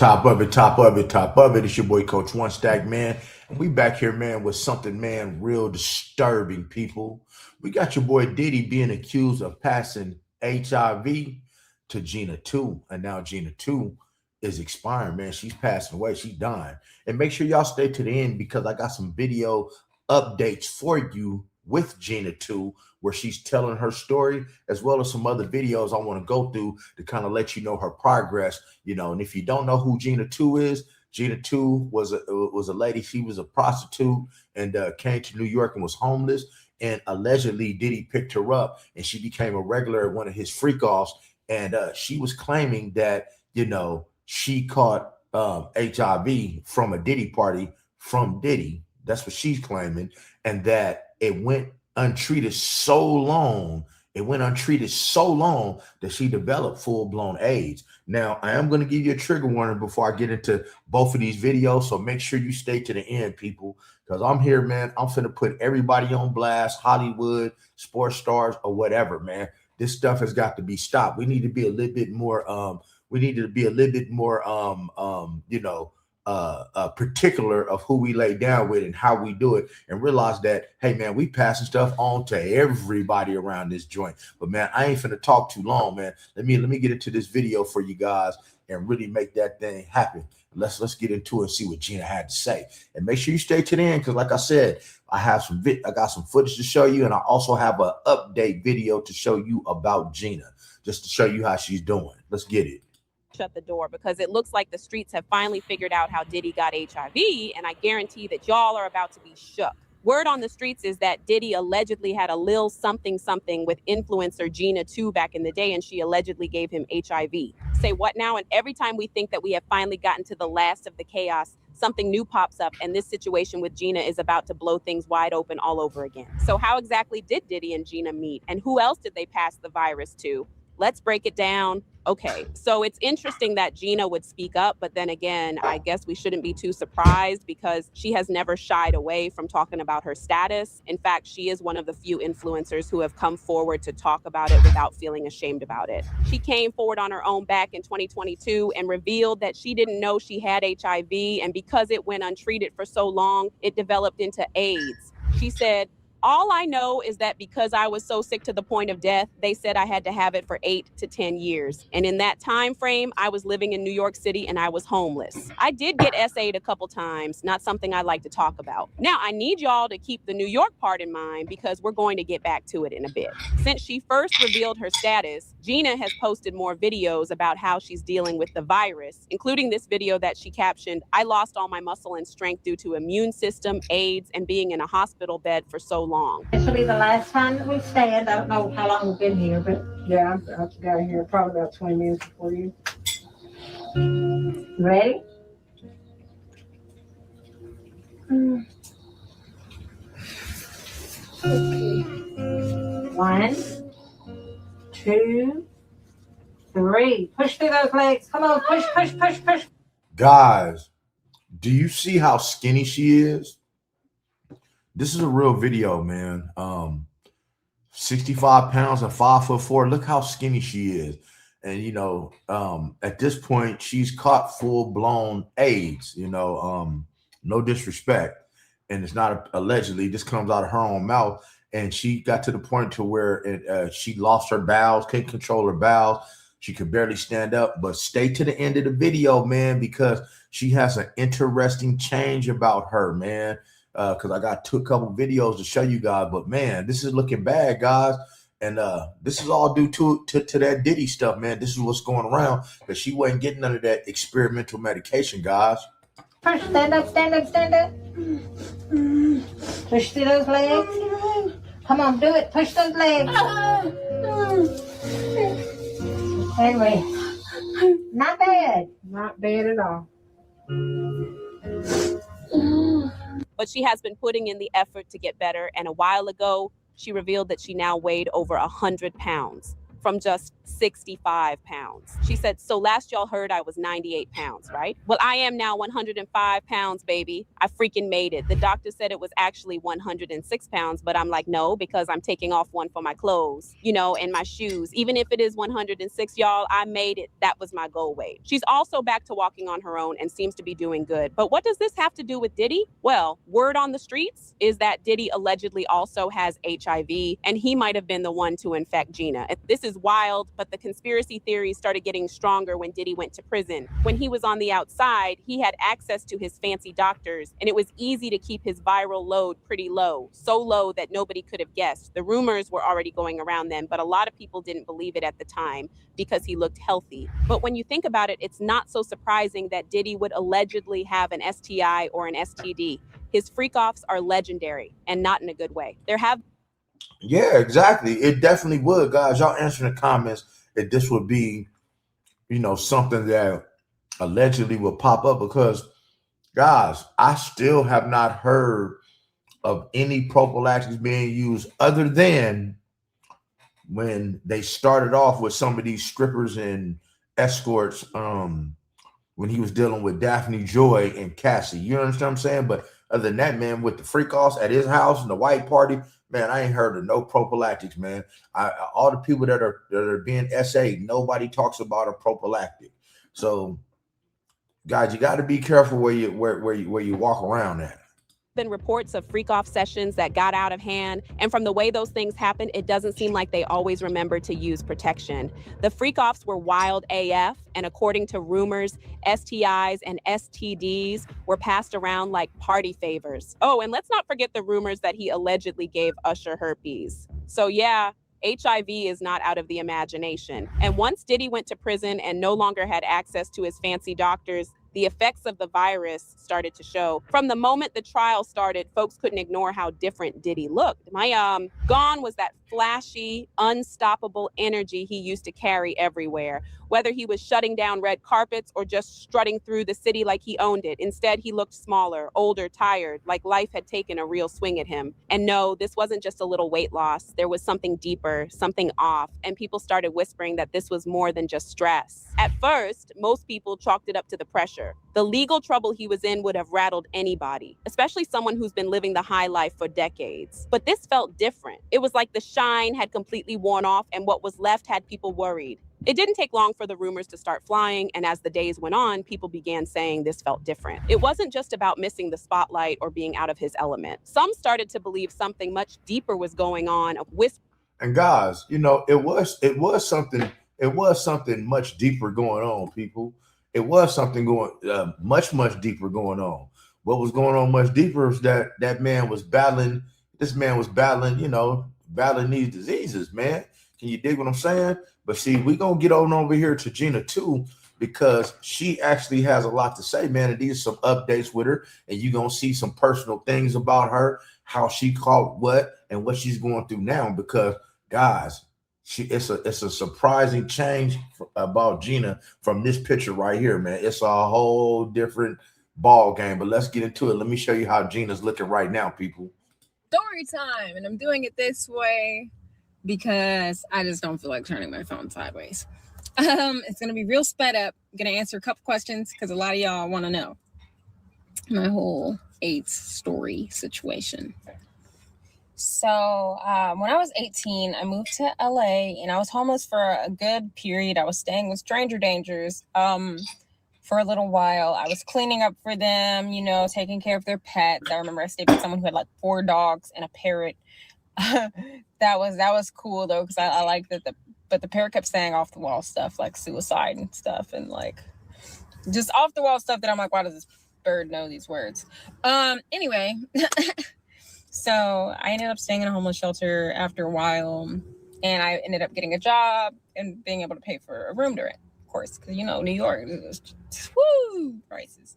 Top of it, top of it, top of it. It's your boy Coach One Stack, man. And we back here, man, with something, man, real disturbing, people. We got your boy Diddy being accused of passing HIV to Gina Tew. And now Gina Tew is expiring, man. She's passing away. She's dying. And make sure y'all stay to the end because I got some video updates for you with Gina Tew, where she's telling her story, as well as some other videos I want to go through to kind of let you know her progress. And if you don't know who Gina Tew is, Gina Tew was a lady. She was a prostitute and came to New York and was homeless. And allegedly, Diddy picked her up and she became a regular at one of his freak offs. And she was claiming that, she caught HIV from a Diddy party from Diddy. That's what she's claiming. And that it went untreated so long that she developed full-blown AIDS. Now, I am going to give you a trigger warning before I get into both of these videos, so make sure you stay to the end, people, because I'm here, man. I'm finna put everybody on blast, Hollywood, sports stars, or whatever, man. This stuff has got to be stopped. We need to be a little bit more particular of who we lay down with and how we do it, and realize that, hey man, we passing stuff on to everybody around this joint. But man, I ain't finna talk too long, man. Let me get into this video for you guys and really make that thing happen. Let's get into it and see what Gina had to say. And make sure you stay to the end, because like I said, I got some footage to show you, and I also have an update video to show you about Gina, just to show you how she's doing. Let's get it. Shut the door, because it looks like the streets have finally figured out how Diddy got HIV, and I guarantee that y'all are about to be shook. Word on the streets is that Diddy allegedly had a lil something with influencer Gina Tew back in the day, and she allegedly gave him HIV. Say what now? And every time we think that we have finally gotten to the last of the chaos, something new pops up, and this situation with Gina is about to blow things wide open all over again. So how exactly did Diddy and Gina meet, and who else did they pass the virus to? Let's break it down. Okay, so it's interesting that Gina would speak up, but then again, I guess we shouldn't be too surprised because she has never shied away from talking about her status. In fact, she is one of the few influencers who have come forward to talk about it without feeling ashamed about it. She came forward on her own back in 2022 and revealed that she didn't know she had HIV, and because it went untreated for so long, it developed into AIDS. She said, "All I know is that because I was so sick to the point of death, they said I had to have it for 8 to 10 years. And in that time frame, I was living in New York City and I was homeless. I did get SA'd a couple times, not something I like to talk about. Now, I need y'all to keep the New York part in mind because we're going to get back to it in a bit." Since she first revealed her status, Gina has posted more videos about how she's dealing with the virus, including this video that she captioned, "I lost all my muscle and strength due to immune system, AIDS, and being in a hospital bed for so long." This will be the last time that we stand. I don't know how long we've been here, but yeah, I've got here probably about 20 minutes before you. Ready? Okay. 1, 2, 3. Push through those legs. Come on, push, push, push, push. Guys, do you see how skinny she is? This is a real video, man. 65 pounds and 5'4". Look how skinny she is. And, at this point, she's caught full-blown AIDS, no disrespect. And it's not allegedly, this comes out of her own mouth. And she got to the point to where she lost her bowels, couldn't control her bowels. She could barely stand up. But stay to the end of the video, man, because she has an interesting change about her, man. Because I got a couple videos to show you guys, but man, this is looking bad, guys. And this is all due to that Diddy stuff, man. This is what's going around, because she wasn't getting none of that experimental medication, guys. First, stand up, stand up, stand up. Push through those legs. Come on, do it. Push those legs. Anyway, not bad. Not bad at all. But she has been putting in the effort to get better, and a while ago, she revealed that she now weighed over 100 pounds. from just 65 pounds. She said, so last y'all heard I was 98 pounds, right? Well, I am now 105 pounds, baby. I freaking made it. The doctor said it was actually 106 pounds, but I'm like, no, because I'm taking off one for my clothes, you know, and my shoes. Even if it is 106, y'all, I made it. That was my goal weight. She's also back to walking on her own and seems to be doing good. But what does this have to do with Diddy? Well, word on the streets is that Diddy allegedly also has HIV, and he might have been the one to infect Gina. This is wild, but the conspiracy theories started getting stronger when Diddy went to prison. When he was on the outside, he had access to his fancy doctors, and it was easy to keep his viral load pretty low, so low that nobody could have guessed. The rumors were already going around then, but a lot of people didn't believe it at the time because he looked healthy. But when you think about it, it's not so surprising that Diddy would allegedly have an STI or an STD. His freak-offs are legendary, and not in a good way. Yeah, exactly. It definitely would, guys. Y'all answer in the comments if this would be, something that allegedly will pop up, because, guys, I still have not heard of any prophylactics being used other than when they started off with some of these strippers and escorts, when he was dealing with Daphne Joy and Cassie. You understand what I'm saying? But other than that, man, with the freak offs at his house and the white party, man, I ain't heard of no prophylactics, man. All the people that are being SA, nobody talks about a prophylactic. So, guys, you got to be careful where you walk around at. Been reports of freak-off sessions that got out of hand, and from the way those things happened, it doesn't seem like they always remembered to use protection. The freak-offs were wild AF, and according to rumors, STIs and STDs were passed around like party favors. Oh, and let's not forget the rumors that he allegedly gave Usher herpes. So yeah, HIV is not out of the imagination. And once Diddy went to prison and no longer had access to his fancy doctors, the effects of the virus started to show. From the moment the trial started, folks couldn't ignore how different Diddy looked. Gone was that flashy, unstoppable energy he used to carry everywhere. Whether he was shutting down red carpets or just strutting through the city like he owned it, instead he looked smaller, older, tired, like life had taken a real swing at him. And no, this wasn't just a little weight loss. There was something deeper, something off, and people started whispering that this was more than just stress. At first, most people chalked it up to the pressure. The legal trouble he was in would have rattled anybody, especially someone who's been living the high life for decades. But this felt different. It was like the shine had completely worn off, and what was left had people worried. It didn't take long for the rumors to start flying, and as the days went on, people began saying this felt different. It wasn't just about missing the spotlight or being out of his element. Some started to believe something much deeper was going on. And guys, it was something much deeper going on, people. It was something going much deeper going on. What was going on much deeper is that man was battling. This man was battling these diseases, man. Can you dig what I'm saying? But see, we're going to get on over here to Gina Tew, because she actually has a lot to say, man. And these are some updates with her, and you're going to see some personal things about her, how she caught what and what she's going through now. Because, guys, it's a surprising change about Gina from this picture right here, man. It's a whole different ball game. But let's get into it. Let me show you how Gina's looking right now, people. Story time, and I'm doing it this way because I just don't feel like turning my phone sideways. It's gonna be real sped up. I'm gonna answer a couple questions because a lot of y'all want to know my whole AIDS story situation. So when I was 18, I moved to LA, and I was homeless for a good period. I was staying with stranger dangers for a little while. I was cleaning up for them, taking care of their pets. I remember I stayed with someone who had like 4 dogs and a parrot. That was cool though, because I liked that but the parrot kept saying off the wall stuff like suicide and stuff, and like just off the wall stuff that I'm like, why does this bird know these words? Anyway, so I ended up staying in a homeless shelter after a while, and I ended up getting a job and being able to pay for a room to rent, of course, because New York is prices.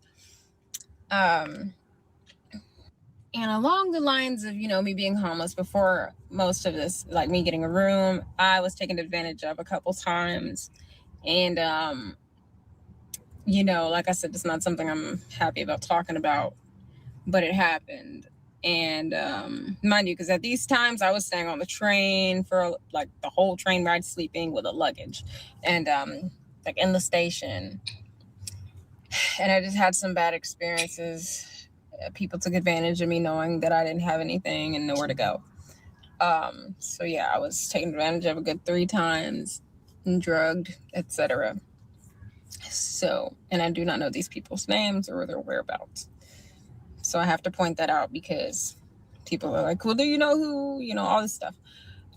And along the lines of, me being homeless before most of this, like me getting a room, I was taken advantage of a couple times. And, like I said, it's not something I'm happy about talking about, but it happened. And mind you, because at these times I was staying on the train for like the whole train ride, sleeping with a luggage, and like in the station. And I just had some bad experiences. People took advantage of me knowing that I didn't have anything and nowhere to go. So yeah, I was taken advantage of a good 3 times and drugged, etc. So, and I do not know these people's names or their whereabouts. So I have to point that out because people are like, well, do you know who, all this stuff.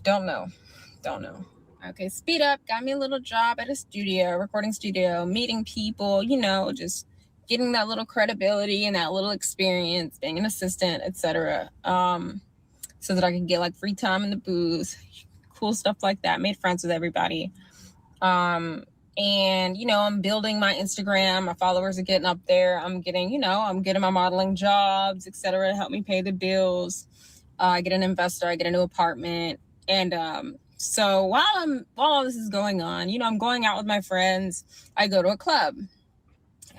Don't know. Okay, speed up. Got me a little job at a recording studio, meeting people, just getting that little credibility and that little experience, being an assistant, etc. So that I can get like free time in the booth, cool stuff like that. Made friends with everybody. And, I'm building my Instagram. My followers are getting up there. I'm getting my modeling jobs, etc. to help me pay the bills. I get an investor. I get a new apartment. And so while all this is going on, I'm going out with my friends. I go to a club.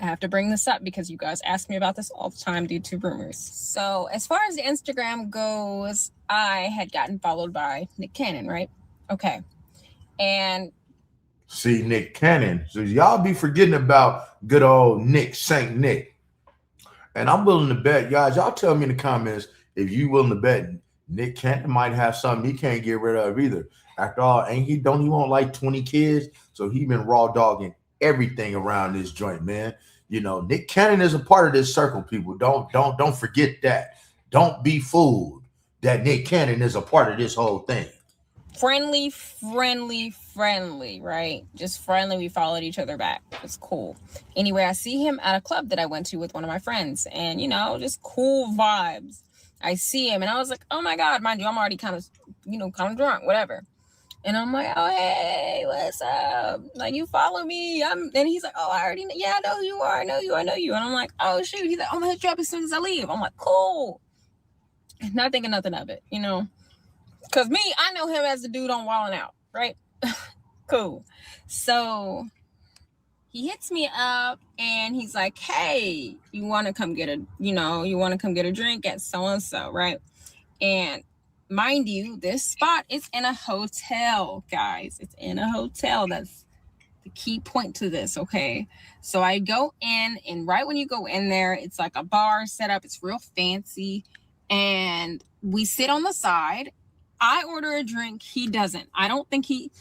I have to bring this up because you guys ask me about this all the time due to rumors. So as far as the Instagram goes, I had gotten followed by Nick Cannon, right? Okay. And see, Nick Cannon. So y'all be forgetting about good old Nick, Saint Nick. And I'm willing to bet, guys, y'all tell me in the comments if you willing to bet Nick Cannon might have something he can't get rid of either. After all, don't he want like 20 kids? So he been raw dogging everything around this joint, man. Nick Cannon is a part of this circle, people. Don't forget that. Don't be fooled that Nick Cannon is a part of this whole thing. Friendly, right? Just friendly. We followed each other back. It's cool. Anyway, I see him at a club that I went to with one of my friends, and just cool vibes. I see him and I was like, oh my God, mind you, I'm already kind of drunk, whatever. And I'm like, oh, hey, what's up? Like, you follow me. And he's like, oh, I know who you are. I know you. And I'm like, oh, shoot. He's like, I'm going to hit you up as soon as I leave. I'm like, cool. Not thinking nothing of it, Because me, I know him as the dude on Wildin' Out, right? Cool. So he hits me up and he's like, hey, you want to come get a drink at so-and-so, right? And mind you, this spot is in a hotel, guys. It's in a hotel. That's the key point to this, okay? So I go in, and right when you go in there, it's like a bar set up. It's real fancy. And we sit on the side. I order a drink. He doesn't. I don't think he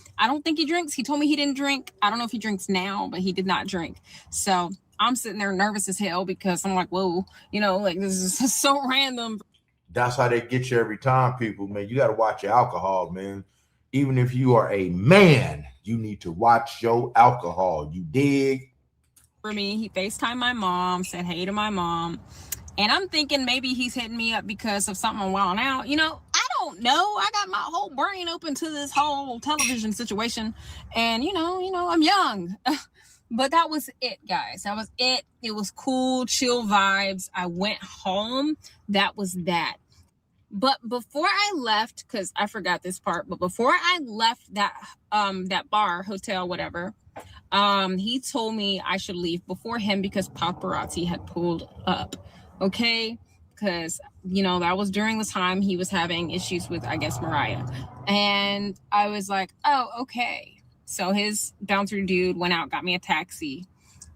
drinks. He told me he didn't drink. I don't know if he drinks now, but he did not drink. So I'm sitting there nervous as hell because I'm like, whoa, like this is so random. That's how they get you every time, people, man. You got to watch your alcohol, man. Even if you are a man, you need to watch your alcohol. You dig? For me, he FaceTimed my mom, said hey to my mom. And I'm thinking maybe he's hitting me up because of something on Wild Out. I don't know. I got my whole brain open to this whole television situation. And, I'm young. But that was it, guys. That was it. It was cool, chill vibes. I went home. That was that. But before I left, because I forgot this part, but before I left that bar, hotel, whatever, he told me I should leave before him because paparazzi had pulled up. Okay? Because, that was during the time he was having issues with, I guess, Mariah. And I was like, oh, okay. So his bouncer dude went out, got me a taxi.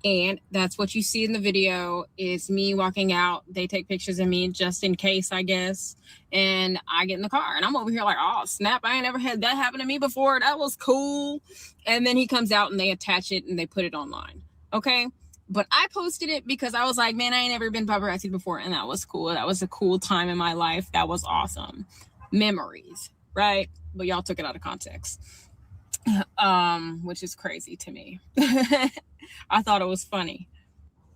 And that's what you see in the video is me walking out. They take pictures of me just in case, I guess. And I get in the car and I'm over here like, oh, snap. I ain't never had that happen to me before. That was cool. And then he comes out and they attach it and they put it online. Okay. But I posted it because I was like, man, I ain't never been paparazzi before. And that was cool. That was a cool time in my life. That was awesome. Memories, right? But y'all took it out of context. Which is crazy to me. I thought it was funny.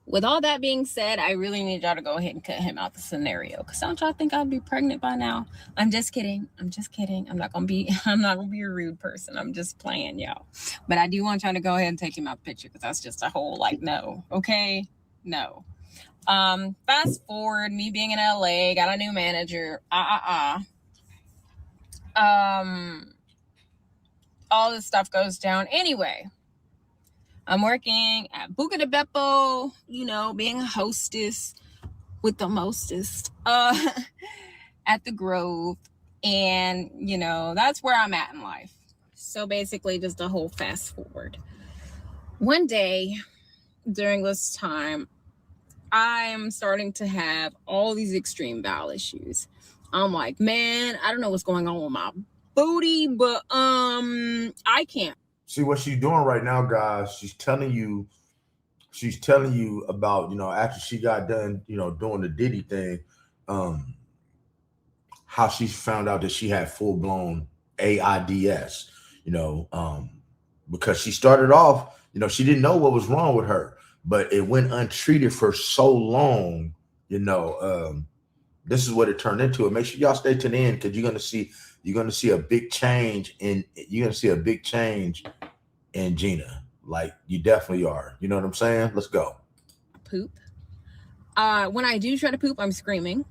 With all that being said, I really need y'all to go ahead and cut him out the scenario. Cause don't y'all think I'd be pregnant by now? I'm just kidding. I'm not gonna be a rude person. I'm just playing, y'all. But I do want y'all to go ahead and take him out the picture because that's just a whole no. Okay? No. Fast forward, me being in LA, got a new manager. All this stuff goes down. Anyway, I'm working at Buca de Beppo, being a hostess with the mostest at the Grove. And, you know, that's where I'm at in life. So basically just a whole fast forward. One day during this time, I'm starting to have all these extreme bowel issues. I'm like, man, I don't know what's going on with my booty, but I can't. See what she's doing right now, guys. She's telling you about, you know, after she got done, you know, doing the Diddy thing, how she found out that she had full-blown AIDS, you know, because she started off, you know, she didn't know what was wrong with her, but it went untreated for so long, you know. This is what it turned into. And make sure y'all stay to the end, because you're gonna see a big change in Gina. Like, you definitely are. You know what I'm saying? Let's go. Poop. When I do try to poop, I'm screaming.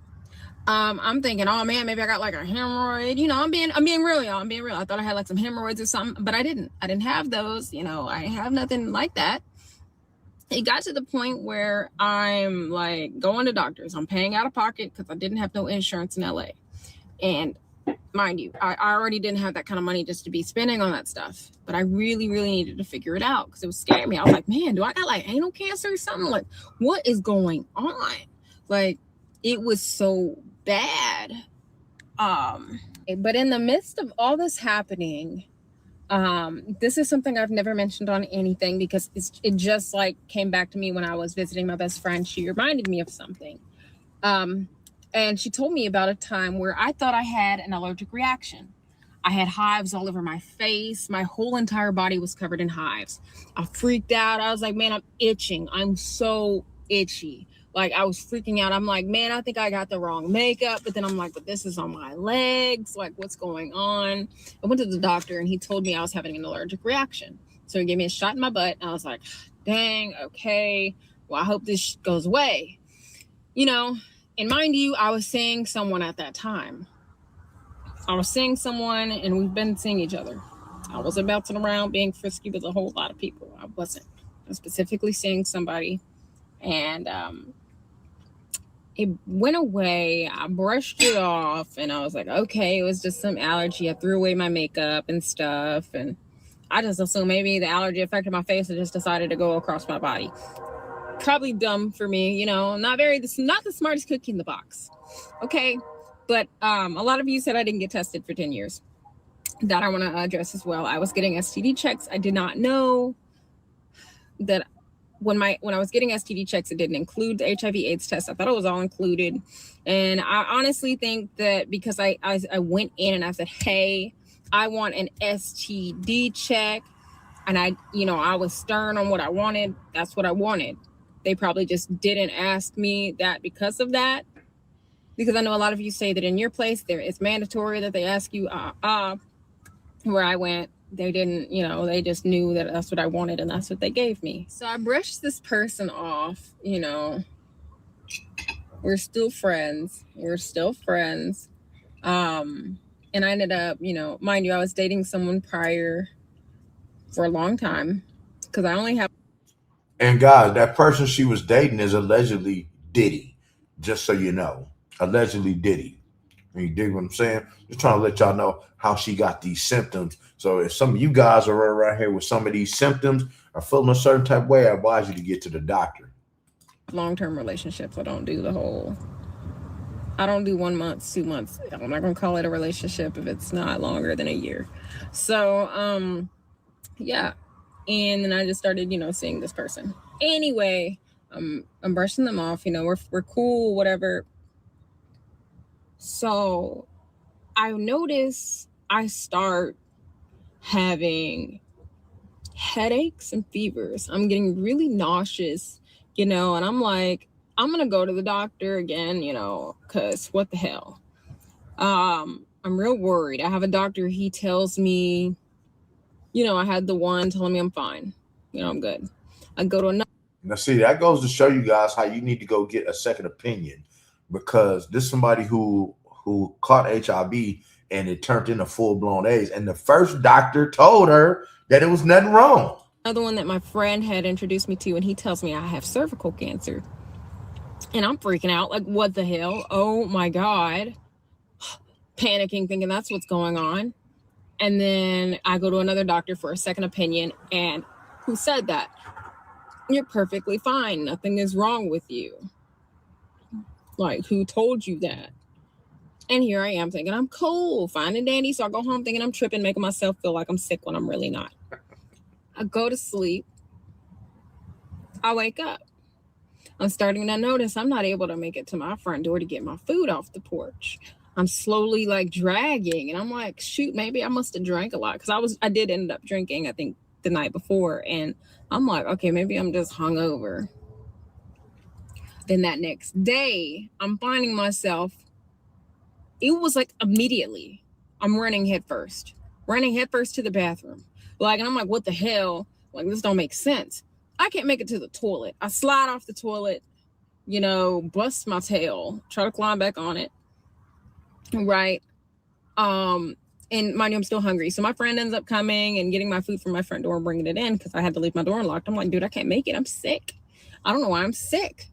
I'm thinking, oh man, maybe I got like a hemorrhoid. You know, I'm being real, y'all. I'm being real. I thought I had like some hemorrhoids or something, but I didn't have those. You know, I have nothing like that. It got to the point where I'm like going to doctors. I'm paying out of pocket because I didn't have no insurance in LA. And mind you, I already didn't have that kind of money just to be spending on that stuff. But I really, really needed to figure it out because it was scaring me. I was like, man, do I got like anal cancer or something? Like, what is going on? Like, it was so bad. But in the midst of all this happening, this is something I've never mentioned on anything because it just like came back to me when I was visiting my best friend. She reminded me of something. And she told me about a time where I thought I had an allergic reaction. I had hives all over my face. My whole entire body was covered in hives. I freaked out. I was like, man, I'm itching. I'm so itchy. Like, I was freaking out. I'm like, man, I think I got the wrong makeup. But then I'm like, but this is on my legs. Like, what's going on? I went to the doctor and he told me I was having an allergic reaction. So he gave me a shot in my butt. And I was like, dang, okay. Well, I hope this goes away. You know, and mind you, I was seeing someone at that time. I was seeing someone and we've been seeing each other. I wasn't bouncing around being frisky with a whole lot of people. I wasn't. I was specifically seeing somebody. And, it went away. I brushed it off and I was like, okay, it was just some allergy. I threw away my makeup and stuff. And I just assumed maybe the allergy affected my face and just decided to go across my body. Probably dumb for me, you know, not the smartest cookie in the box. Okay. But a lot of you said I didn't get tested for 10 years. That I want to address as well. I was getting STD checks. I did not know that when I was getting STD checks, it didn't include the HIV/AIDS test. I thought it was all included. And I honestly think that because I went in and I said, hey, I want an STD check. And I was stern on what I wanted. That's what I wanted. They probably just didn't ask me that because of that. Because I know a lot of you say that in your place, it's mandatory that they ask you, where I went. They didn't, they just knew that that's what I wanted and that's what they gave me. So I brushed this person off, we're still friends. And I ended up, mind you, I was dating someone prior for a long time because I only have. And guys, that person she was dating is allegedly Diddy, just so you know. Allegedly Diddy. You dig what I'm saying? Just trying to let y'all know how she got these symptoms. So if some of you guys are around here with some of these symptoms or feeling a certain type of way, I advise you to get to the doctor. Long-term relationships. I don't do 1 month, 2 months. I'm not going to call it a relationship if it's not longer than a year. So, yeah. And then I just started, seeing this person. Anyway, I'm brushing them off. We're cool, whatever. So I notice I start having headaches and fevers. I'm getting really nauseous, and I'm like, I'm going to go to the doctor again, because what the hell? I'm real worried. I have a doctor. He tells me, I had the one telling me I'm fine. I'm good. I go to another. Now, see, that goes to show you guys how you need to go get a second opinion, because this is somebody who caught HIV and it turned into full-blown AIDS. And the first doctor told her that it was nothing wrong. Another one that my friend had introduced me to, and he tells me I have cervical cancer. And I'm freaking out, like, what the hell? Oh my God. Panicking, thinking that's what's going on. And then I go to another doctor for a second opinion. And who said that? You're perfectly fine. Nothing is wrong with you. Like, who told you that? And here I am thinking I'm cool, fine and dandy. So I go home thinking I'm tripping, making myself feel like I'm sick when I'm really not. I go to sleep. I wake up. I'm starting to notice I'm not able to make it to my front door to get my food off the porch. I'm slowly like dragging, and I'm like, shoot, maybe I must have drank a lot, because I did end up drinking, I think, the night before. And I'm like, okay, maybe I'm just hungover. Then that next day, I'm finding myself, it was like immediately, I'm running headfirst to the bathroom. Like, and I'm like, what the hell? Like, this don't make sense. I can't make it to the toilet. I slide off the toilet, you know, bust my tail, try to climb back on it. Right. And mind you, I'm still hungry. So my friend ends up coming and getting my food from my front door and bringing it in, because I had to leave my door unlocked. I'm like, dude, I can't make it. I'm sick. I don't know why I'm sick.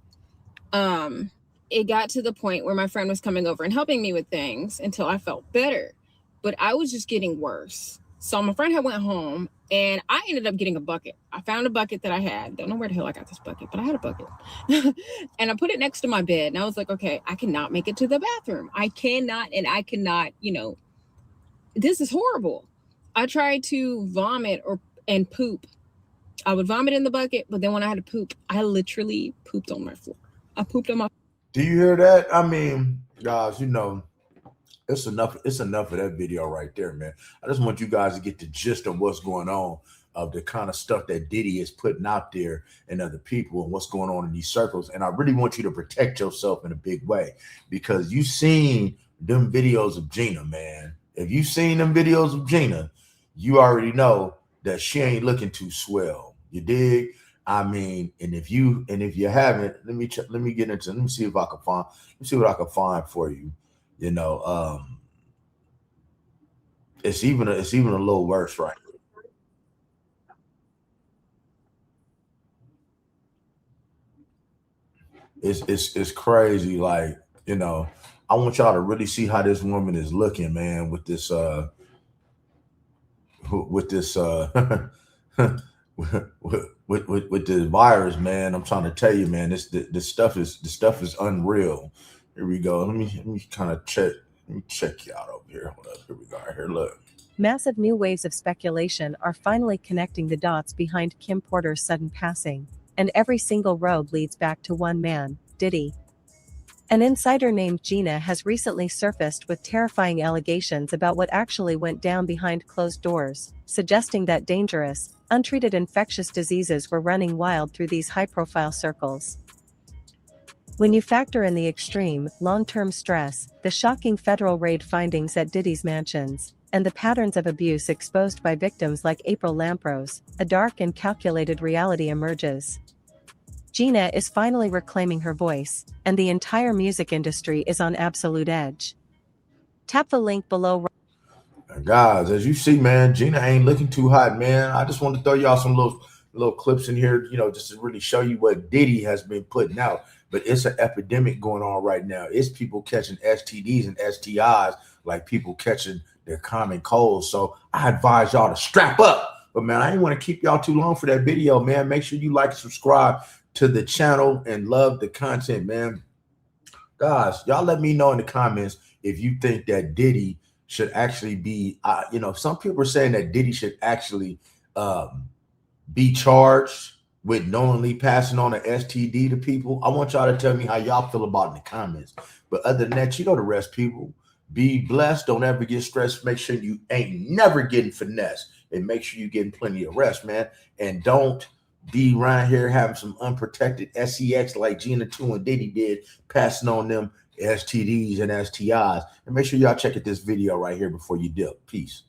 It got to the point where my friend was coming over and helping me with things until I felt better, but I was just getting worse. So my friend had went home, and I ended up getting a bucket. I found a bucket that I had. Don't know where the hell I got this bucket, but I had a bucket. And I put it next to my bed. And I was like, okay, I cannot make it to the bathroom. I cannot, you know, this is horrible. I tried to vomit and poop. I would vomit in the bucket, but then when I had to poop, I literally pooped on my floor. I pooped on my. Do you hear that? I mean, guys, you know, it's enough of that video right there, man. I just want you guys to get the gist of what's going on, of the kind of stuff that Diddy is putting out there and other people, and what's going on in these circles. And I really want you to protect yourself in a big way, because you've seen them videos of Gina, man. If you've seen them videos of Gina, you already know that she ain't looking too swell. You dig? I mean, and if you haven't, let me see if I can find. Let me see what I can find for you. You know, it's even a little worse, right? It's crazy. Like, you know, I want y'all to really see how this woman is looking, man, with this with this with the virus, man. I'm trying to tell you, man, this stuff is unreal. Here we go. Let me kind of check. Let me check you out over here. Hold up. Here we go. Right here, look. Massive new waves of speculation are finally connecting the dots behind Kim Porter's sudden passing, and every single road leads back to one man, Diddy. An insider named Gina has recently surfaced with terrifying allegations about what actually went down behind closed doors, suggesting that dangerous, untreated infectious diseases were running wild through these high-profile circles. When you factor in the extreme, long-term stress, the shocking federal raid findings at Diddy's mansions, and the patterns of abuse exposed by victims like April Lamprose, a dark and calculated reality emerges. Gina is finally reclaiming her voice, and the entire music industry is on absolute edge. Tap the link below. And guys, as you see, man, Gina ain't looking too hot, man. I just want to throw y'all some little clips in here, you know, just to really show you what Diddy has been putting out. But it's an epidemic going on right now. It's people catching STDs and STIs like people catching their common colds. So I advise y'all to strap up. But man, I ain't want to keep y'all too long for that video, man. Make sure you like and subscribe to the channel and love the content, man. Guys, y'all let me know in the comments if you think that Diddy should actually be, you know, some people are saying that Diddy should actually be charged with knowingly passing on an STD to people. I want y'all to tell me how y'all feel about it in the comments. But other than that, you know the rest, people. Be blessed. Don't ever get stressed. Make sure you ain't never getting finessed. And make sure you're getting plenty of rest, man. And don't be around here having some unprotected sex like Gena Tew and Diddy did, passing on them STDs and STIs. And make sure y'all check out this video right here before you dip. Peace.